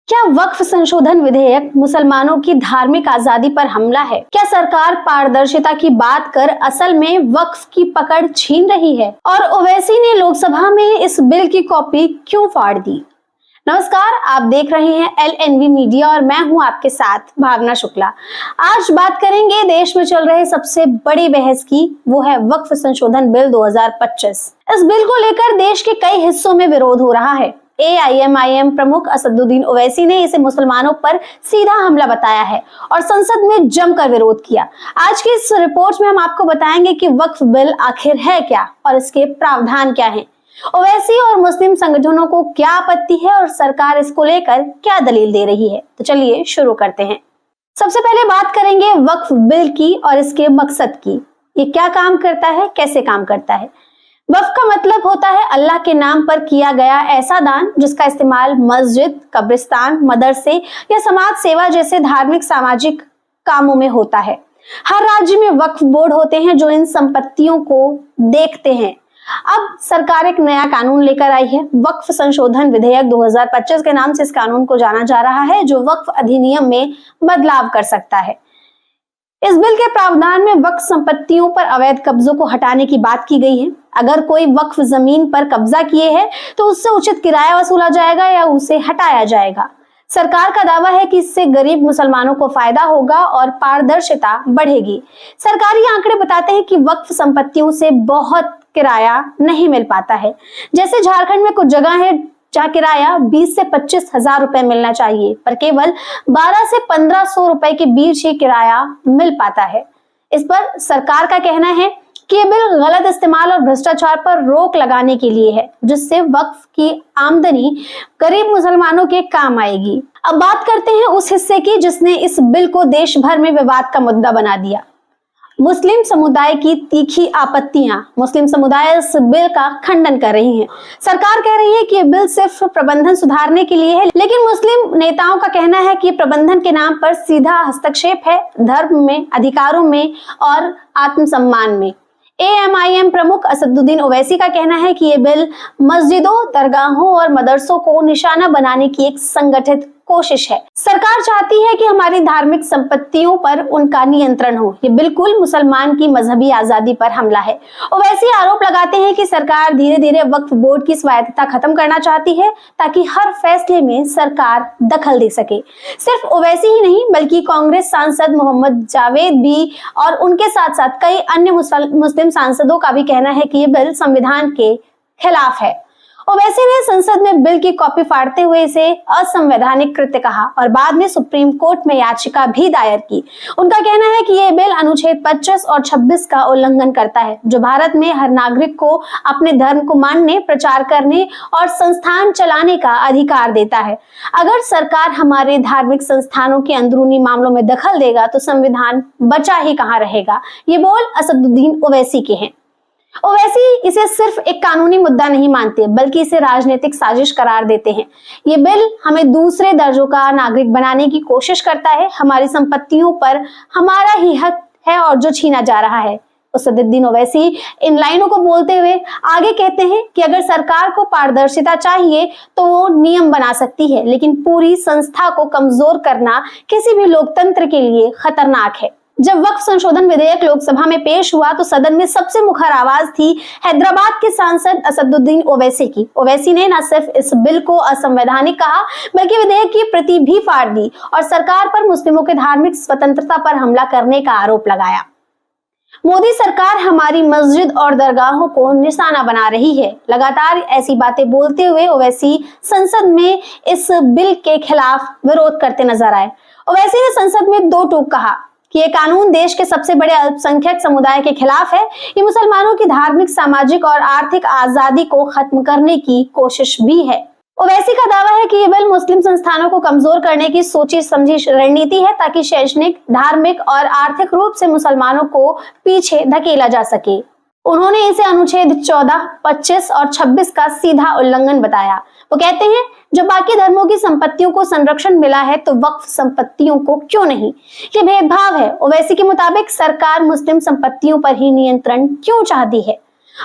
क्या वक्फ संशोधन विधेयक मुसलमानों की धार्मिक आजादी पर हमला है? क्या सरकार पारदर्शिता की बात कर असल में वक्फ की पकड़ छीन रही है? और ओवैसी ने लोकसभा में इस बिल की कॉपी क्यों फाड़ दी? नमस्कार, आप देख रहे हैं LNV मीडिया और मैं हूं आपके साथ भावना शुक्ला। आज बात करेंगे देश में चल रहे सबसे बड़ी बहस की, वो है वक्फ संशोधन बिल 2025। इस बिल को लेकर देश के कई हिस्सों में विरोध हो रहा है। AIMIM प्रमुख असदुद्दीन ओवैसी ने इसे मुसलमानों पर सीधा हमला बताया है और संसद में जमकर विरोध किया। आज की इस रिपोर्ट में हम आपको बताएंगे कि वक्फ बिल आखिर है क्या और इसके प्रावधान क्या हैं। ओवैसी और मुस्लिम संगठनों को क्या आपत्ति है और सरकार इसको लेकर क्या दलील दे रही है। तो चलिए शुरू करते हैं। सबसे पहले बात करेंगे वक्फ बिल की और इसके मकसद की। ये क्या काम करता है, कैसे काम करता है। वक्फ का मतलब होता है अल्लाह के नाम पर किया गया ऐसा दान जिसका इस्तेमाल मस्जिद, कब्रिस्तान, मदरसे या समाज सेवा जैसे धार्मिक सामाजिक कामों में होता है। हर राज्य में वक्फ बोर्ड होते हैं जो इन संपत्तियों को देखते हैं। अब सरकार एक नया कानून लेकर आई है, वक्फ संशोधन विधेयक 2025 के नाम से इस कानून को जाना जा रहा है, जो वक्फ अधिनियम में बदलाव कर सकता है। इस बिल के प्रावधान में वक्फ संपत्तियों पर अवैध कब्जों को हटाने की बात की गई है। अगर कोई वक्फ जमीन पर कब्जा किए है तो उससे उचित किराया वसूला जाएगा या उसे हटाया जाएगा। सरकार का दावा है कि इससे गरीब मुसलमानों को फायदा होगा और पारदर्शिता बढ़ेगी। सरकारी आंकड़े बताते हैं कि वक्फ संपत्तियों से बहुत किराया नहीं मिल पाता है। जैसे झारखंड में कुछ जगह है जहाँ किराया 20 से 25 हजार रुपए मिलना चाहिए, पर केवल 12 से 1500 रुपए के बीच ही किराया मिल पाता है। इस पर सरकार का कहना है कि ये बिल गलत इस्तेमाल और भ्रष्टाचार पर रोक लगाने के लिए है, जिससे वक्फ की आमदनी गरीब मुसलमानों के काम आएगी। अब बात करते हैं उस हिस्से की जिसने इस बिल को देश भर में विवाद का मुद्दा बना दिया। मुस्लिम समुदाय की तीखी आपत्तियां। मुस्लिम समुदाय इस बिल का खंडन कर रही है। सरकार कह रही है कि ये बिल सिर्फ प्रबंधन सुधारने के लिए है, लेकिन मुस्लिम नेताओं का कहना है कि प्रबंधन के नाम पर सीधा हस्तक्षेप है धर्म में, अधिकारों में और आत्मसम्मान में। AIMIM प्रमुख असदुद्दीन ओवैसी का कहना है कि ये बिल मस्जिदों, दरगाहों और मदरसों को निशाना बनाने की एक संगठित कोशिश है। सरकार चाहती है कि हमारी धार्मिक संपत्तियों पर उनका नियंत्रण हो। ये बिल्कुल मुसलमान की मजहबी आजादी पर हमला है। ओवैसी आरोप लगाते हैं कि सरकार धीरे धीरे वक्फ बोर्ड की स्वायत्तता खत्म करना चाहती है ताकि हर फैसले में सरकार दखल दे सके। सिर्फ ओवैसी ही नहीं बल्कि कांग्रेस सांसद मोहम्मद जावेद भी और उनके साथ साथ कई अन्य मुस्लिम सांसदों का भी कहना है कि ये बिल संविधान के खिलाफ है। ओवैसी ने संसद में बिल की कॉपी फाड़ते हुए इसे असंवैधानिक कृत्य कहा और बाद में सुप्रीम कोर्ट में याचिका भी दायर की। उनका कहना है कि यह बिल अनुच्छेद 25 और 26 का उल्लंघन करता है, जो भारत में हर नागरिक को अपने धर्म को मानने, प्रचार करने और संस्थान चलाने का अधिकार देता है। अगर सरकार हमारे धार्मिक संस्थानों के अंदरूनी मामलों में दखल देगा तो संविधान बचा ही कहाँ रहेगा। ये बोल असदुद्दीन ओवैसी के हैं। ओवैसी इसे सिर्फ एक कानूनी मुद्दा नहीं मानते बल्कि इसे राजनीतिक साजिश करार देते हैं। ये बिल हमें दूसरे दर्जों का नागरिक बनाने की कोशिश करता है। हमारी संपत्तियों पर हमारा ही हक है और जो छीना जा रहा है। असदुद्दीन ओवैसी इन लाइनों को बोलते हुए आगे कहते हैं कि अगर सरकार को पारदर्शिता चाहिए तो वो नियम बना सकती है, लेकिन पूरी संस्था को कमजोर करना किसी भी लोकतंत्र के लिए खतरनाक है। जब वक्फ संशोधन विधेयक लोकसभा में पेश हुआ तो सदन में सबसे मुखर आवाज थी हैदराबाद के सांसद असदुद्दीन ओवैसी की। ओवैसी ने न सिर्फ इस बिल को असंवैधानिक कहा बल्कि विधेयक की प्रति भी फाड़ दी और सरकार पर मुस्लिमों के धार्मिक स्वतंत्रता पर हमला करने का आरोप लगाया। मोदी सरकार हमारी मस्जिद और दरगाहों को निशाना बना रही है। लगातार ऐसी बातें बोलते हुए ओवैसी संसद में इस बिल के खिलाफ विरोध करते नजर आए। ओवैसी ने संसद में दो टूक कहा कि ये कानून देश के सबसे बड़े अल्पसंख्यक समुदाय के खिलाफ है। ये मुसलमानों की धार्मिक, सामाजिक और आर्थिक आजादी को खत्म करने की कोशिश भी है। ओवैसी का दावा है कि ये बिल मुस्लिम संस्थानों को कमजोर करने की सोची समझी रणनीति है ताकि शैक्षणिक, धार्मिक और आर्थिक रूप से मुसलमानों को पीछे धकेला जा सके। उन्होंने इसे अनुच्छेद 14, 25 और 26 का सीधा उल्लंघन बताया। वो कहते हैं जब बाकी धर्मों की संपत्तियों को संरक्षण मिला है तो वक्फ संपत्तियों को क्यों नहीं। ये भेदभाव है। ओवैसी के मुताबिक सरकार मुस्लिम संपत्तियों पर ही नियंत्रण क्यों चाहती है।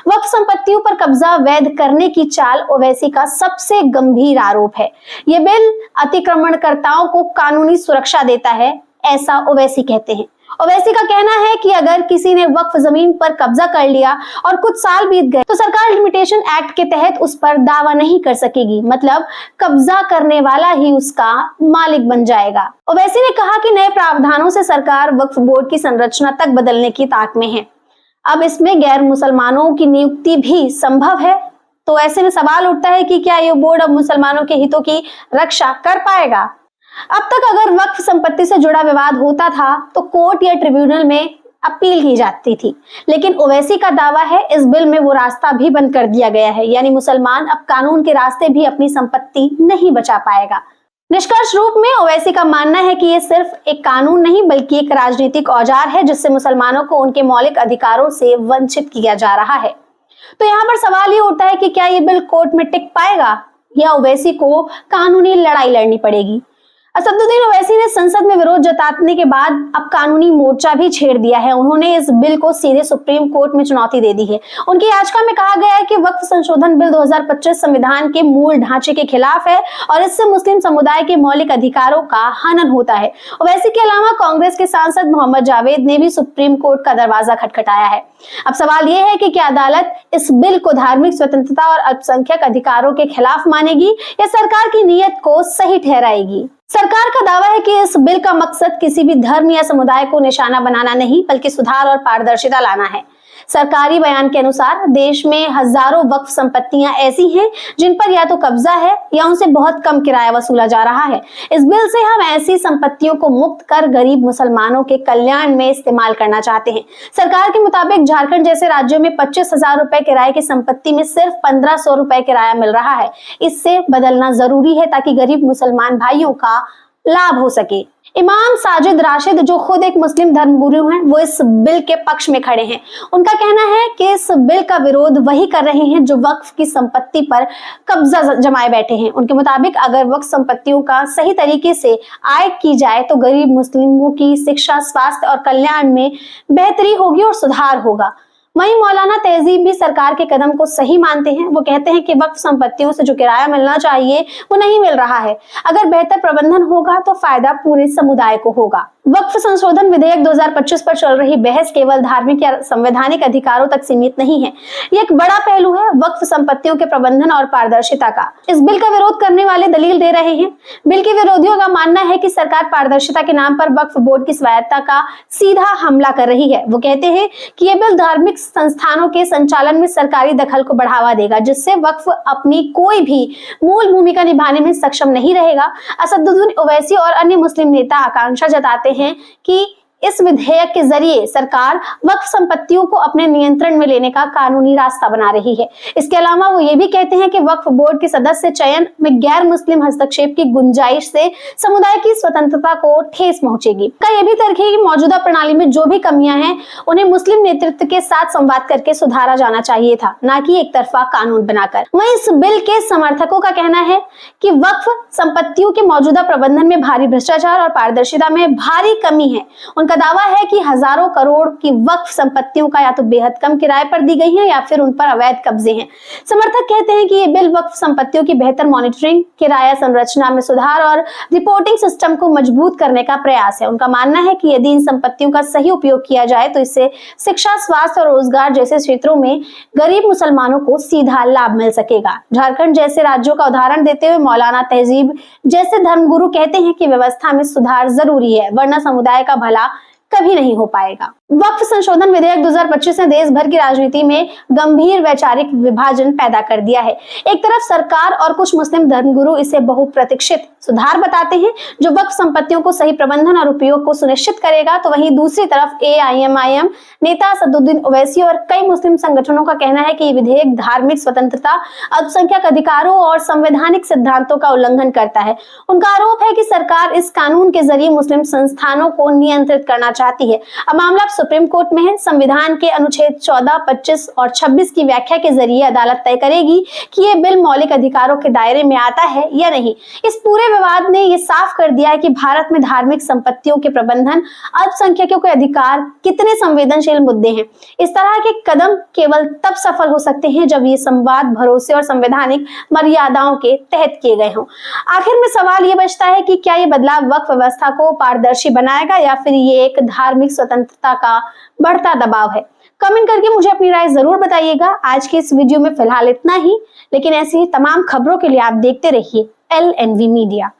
वक्फ संपत्तियों पर कब्जा वैध करने की चाल ओवैसी का सबसे गंभीर आरोप है। ये बिल अतिक्रमणकर्ताओं को कानूनी सुरक्षा देता है, ऐसा ओवैसी कहते हैं। ओवैसी का कहना है कि अगर किसी ने वक्फ जमीन पर कब्जा कर लिया और कुछ साल बीत गए तो सरकार लिमिटेशन एक्ट के तहत उस पर दावा नहीं कर सकेगी, मतलब कब्जा करने वाला ही उसका मालिक बन जाएगा। ओवैसी ने कहा कि नए प्रावधानों से सरकार वक्फ बोर्ड की संरचना तक बदलने की ताक में है। अब इसमें गैर मुसलमानों की नियुक्ति भी संभव है। तो ऐसे में सवाल उठता है कि क्या ये बोर्ड अब मुसलमानों के हितों की रक्षा कर पाएगा? अब तक अगर वक्फ संपत्ति से जुड़ा विवाद होता था तो कोर्ट या ट्रिब्यूनल में अपील की जाती थी, लेकिन ओवैसी का दावा है इस बिल में वो रास्ता भी बंद कर दिया गया है, यानी मुसलमान अब कानून के रास्ते भी अपनी संपत्ति नहीं बचा पाएगा। निष्कर्ष रूप में ओवैसी का मानना है कि ये सिर्फ एक कानून नहीं बल्कि एक राजनीतिक औजार है जिससे मुसलमानों को उनके मौलिक अधिकारों से वंचित किया जा रहा है। तो यहाँ पर सवाल ये उठता है कि क्या ये बिल कोर्ट में टिक पाएगा या ओवैसी को कानूनी लड़ाई लड़नी पड़ेगी। असदुद्दीन ओवैसी ने संसद में विरोध जताने के बाद अब कानूनी मोर्चा भी छेड़ दिया है। उन्होंने इस बिल को सीधे सुप्रीम कोर्ट में चुनौती दे दी है। उनकी याचिका में कहा गया है कि वक्फ संशोधन बिल 2025 संविधान के मूल ढांचे के खिलाफ है और इससे मुस्लिम समुदाय के मौलिक अधिकारों का हनन होता है। ओवैसी के अलावा कांग्रेस के सांसद मोहम्मद जावेद ने भी सुप्रीम कोर्ट का दरवाजा खटखटाया है। अब सवाल यह है कि क्या अदालत इस बिल को धार्मिक स्वतंत्रता और अल्पसंख्यक अधिकारों के खिलाफ मानेगी या सरकार की नीयत को सही ठहराएगी। सरकार का दावा है कि इस बिल का मकसद किसी भी धर्म या समुदाय को निशाना बनाना नहीं बल्कि सुधार और पारदर्शिता लाना है। सरकारी बयान के अनुसार देश में हजारों वक्फ संपत्तियां ऐसी हैं जिन पर या तो कब्जा है या उनसे बहुत कम किराया वसूला जा रहा है। इस बिल से हम ऐसी संपत्तियों को मुक्त कर गरीब मुसलमानों के कल्याण में इस्तेमाल करना चाहते हैं। सरकार के मुताबिक झारखंड जैसे राज्यों में 25,000 रुपए किराए की संपत्ति में सिर्फ 1,500 रुपए किराया मिल रहा है। इससे बदलना जरूरी है ताकि गरीब मुसलमान भाइयों का लाभ हो सके। इमाम साजिद राशिद जो खुद एक मुस्लिम धर्मगुरु हैं, वो इस बिल के पक्ष में खड़े हैं। उनका कहना है कि इस बिल का विरोध वही कर रहे हैं जो वक्फ की संपत्ति पर कब्जा जमाए बैठे हैं। उनके मुताबिक अगर वक्फ संपत्तियों का सही तरीके से आय की जाए तो गरीब मुस्लिमों की शिक्षा, स्वास्थ्य और कल्याण में बेहतरी होगी और सुधार होगा। वहीं मौलाना तहजीब भी सरकार के कदम को सही मानते हैं। वो कहते हैं कि वक्फ संपत्तियों से जो किराया मिलना चाहिए वो नहीं मिल रहा है। अगर बेहतर प्रबंधन होगा तो फायदा पूरे समुदाय को होगा। वक्फ संशोधन विधेयक 2025 पर चल रही बहस केवल धार्मिक या संवैधानिक अधिकारों तक सीमित नहीं है। ये एक बड़ा पहलू है वक्फ संपत्तियों के प्रबंधन और पारदर्शिता का। इस बिल का विरोध करने वाले दलील दे रहे हैं। बिल के विरोधियों का मानना है कि सरकार पारदर्शिता के नाम पर वक्फ बोर्ड की स्वायत्तता का सीधा हमला कर रही है। वो कहते हैं कि ये बिल धार्मिक संस्थानों के संचालन में सरकारी दखल को बढ़ावा देगा, जिससे वक्फ अपनी कोई भी मूल भूमिका निभाने में सक्षम नहीं रहेगा। असदुद्दीन ओवैसी और अन्य मुस्लिम नेता आकांक्षा जताते हैं कि इस विधेयक के जरिए सरकार वक्फ संपत्तियों को अपने नियंत्रण में लेने का कानूनी रास्ता बना रही है। इसके अलावा वो ये भी कहते हैं कि वक्फ बोर्ड के सदस्य चयन में गैर मुस्लिम हस्तक्षेप की गुंजाइश से समुदाय की स्वतंत्रता को ठेस पहुंचेगी। का ये भी तर्क है कि मौजूदा प्रणाली में जो भी कमियां हैं उन्हें मुस्लिम नेतृत्व के साथ संवाद करके सुधारा जाना चाहिए था, न कि एक तरफा कानून बनाकर। वहीं इस बिल के समर्थकों का कहना है कि वक्फ संपत्तियों के मौजूदा प्रबंधन में भारी भ्रष्टाचार और पारदर्शिता में भारी कमी है। का दावा है कि हजारों करोड़ की वक्फ संपत्तियों का या तो बेहद कम किराए पर दी गई है या फिर उन पर अवैध कब्जे हैं। समर्थक कहते हैं कि ये बिल वक्फ संपत्तियों की बेहतर मॉनिटरिंग, किराया संरचना में सुधार और रिपोर्टिंग सिस्टम को मजबूत करने का प्रयास है। उनका मानना है कि यदि इन संपत्तियों का सही उपयोग किया जाए तो इससे शिक्षा, स्वास्थ्य और रोजगार जैसे क्षेत्रों में गरीब मुसलमानों को सीधा लाभ मिल सकेगा। झारखंड जैसे राज्यों का उदाहरण देते हुए मौलाना तहजीब जैसे धर्मगुरु कहते हैं कि व्यवस्था में सुधार जरूरी है, वरना समुदाय का भला कभी नहीं हो पाएगा। वक्फ संशोधन विधेयक 2025 ने देश भर की राजनीति में गंभीर वैचारिक विभाजन पैदा कर दिया है। एक तरफ सरकार और कुछ मुस्लिम धर्मगुरु इसे बहुप्रतीक्षित सुधार बताते हैं जो वक्फ संपत्तियों को सही प्रबंधन और उपयोग को सुनिश्चित करेगा, तो वहीं दूसरी तरफ AIMIM नेता असदुद्दीन ओवैसी और कई मुस्लिम संगठनों का कहना है कि ये विधेयक धार्मिक स्वतंत्रता, अल्पसंख्यक अधिकारों और संवैधानिक सिद्धांतों का उल्लंघन करता है। उनका आरोप है कि सरकार इस कानून के जरिए मुस्लिम संस्थानों को नियंत्रित करना चाहती है। अब मामला सुप्रीम कोर्ट में है। संविधान के अनुच्छेद 14, 25 और 26 की व्याख्या के जरिए अदालत तय करेगी कि ये बिल मौलिक अधिकारों के दायरे में आता है या नहीं। इस पूरे विवाद ने ये साफ कर दिया है कि भारत में धार्मिक संपत्तियों के प्रबंधन, अल्पसंख्यकों के अधिकार कितने संवेदनशील मुद्दे हैं। इस तरह के कदम केवल तब सफल हो सकते हैं जब ये संवाद, भरोसे और संवैधानिक मर्यादाओं के तहत किए गए हों। आखिर में सवाल ये बचता है कि क्या ये बदलाव वक्फ व्यवस्था को पारदर्शी बनाएगा या फिर ये एक धार्मिक स्वतंत्रता का बढ़ता दबाव है। कमेंट करके मुझे अपनी राय जरूर बताइएगा। आज के इस वीडियो में फिलहाल इतना ही, लेकिन ऐसी ही तमाम खबरों के लिए आप देखते रहिए LNV मीडिया।